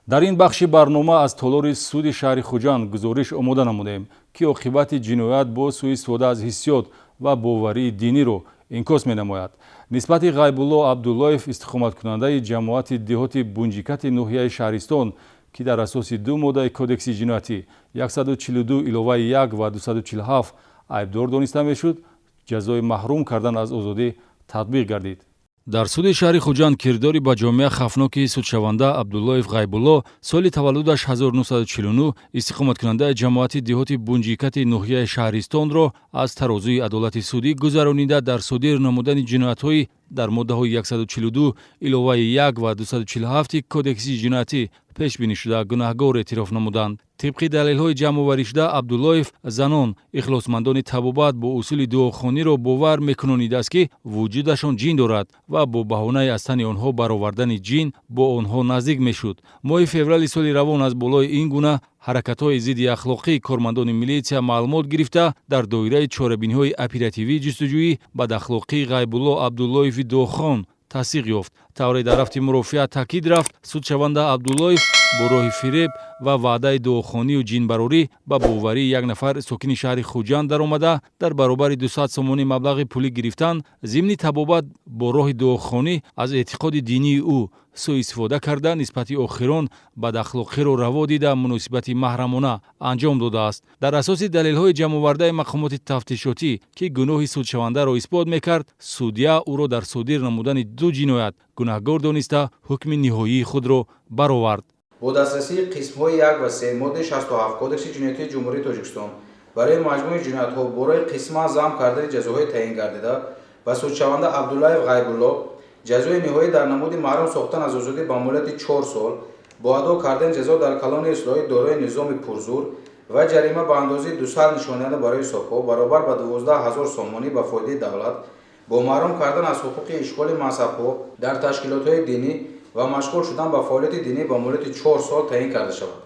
дар ин бахши барнома аз толори суди шаҳри Хуҷанд гузориш омода намудем, ки оқибати ҷиноят бо сӯистифода аз ҳиссиёт ва боварии диниро инкос менамояд. нисбати Ғайбулло Абдуллоев, истиқоматкунандаи ҷамоати деҳоти Бунҷикати ноҳияи Шаҳристон, ки дар асоси ду моддаи кодекси ҷиноятӣ 142 иловаи 1 ва 247 айбдор дониста мешуд, ҷазои маҳрум кардан аз озодӣ татбиқ гардид. дар суди шаҳри Хуҷанд кирдори ба ҷомеа хафноки судшаванда Абдуллоев Ғайбулло соли таваллудаш 1949 истиқоматкунандаи ҷамоати деҳоти Бунҷикати ноҳияи Шаҳристонро аз тарозуи адолати судӣ гузаронида дар содир намудани ҷиноятҳои дар моддаҳои 142 иловаи 1 ва 247 кодекси ҷиноятӣ пешбинӣ шуда гунаҳгор эътироф намуданд. тибқи далелҳои ҷамъоваришуда Абдуллоев занон ихлосмандони табобат бо усули дуохониро бовар мекунонидааст, ки вуҷудашон ҷин дорад ва бо баҳонаи аз тани онҳо баровардани ҷин бо онҳо наздик мешуд. моҳи феврали соли равон аз болои ин гуна ҳаракатҳои зидди ахлоқии кормандони милитсия маълумот гирифта, дар доираи чорабиниҳои оперативии ҷустуҷӯӣ бадахлоқии Ғайбулло Абдуллоеви Дохон тасдиқ ёфт. тавре дар рафти мурофиат таъкид рафт, судшаванда Абдуллоев бо роҳи фиреб ва ваъдаи дуохонию ҷинбарорӣ ба боварии як нафар сокини шаҳри Хуҷанд даромада, дар баробари 200 сомонӣ маблағи пулӣ гирифтан, зимни табобат бо роҳи дуохонӣ аз эътиқоди динии ӯ сӯистифода карда, нисбати охирон бадахлоқиро раво дида муносибати маҳрамона анҷом додааст. дар асоси далелҳои ҷамъовардаи мақомоти тафтишотӣ, ки гуноҳи судшавандаро исбот мекард, судя ӯро дар содир намудани ду ҷиноят гунаҳгор дониста ҳукми ниҳоии худро баровард. бо дастрасии қисмҳои 1 ва 3 моддаи 67 кодекси ҷиноятии ҷумҳурии Тоҷикистон барои маҷмӯи ҷиноятҳо бораи қисман замъ кардани ҷазоҳои таъин гардида ба судшаванда Абдуллоев Ғайбулло ҷазои ниҳоӣ дар намуди маҳрум сохтан аз озодӣ ба муддати 4 сол бо адо кардани ҷазо дар калонияи ислоҳӣ дорои низоми пурзур ва ҷарима ба андозаи 200 нишониҳанда барои ҳисобҳо баробар ба 12 000 сомонӣ ба фоидаи давлат бо маҳрум кардан аз ҳуқуқи ишғоли мансабҳо дар ташкилотҳои динӣ ва машғул шудан ба фаъолияти динӣ ба муддати 4 сол таъин карда шавад.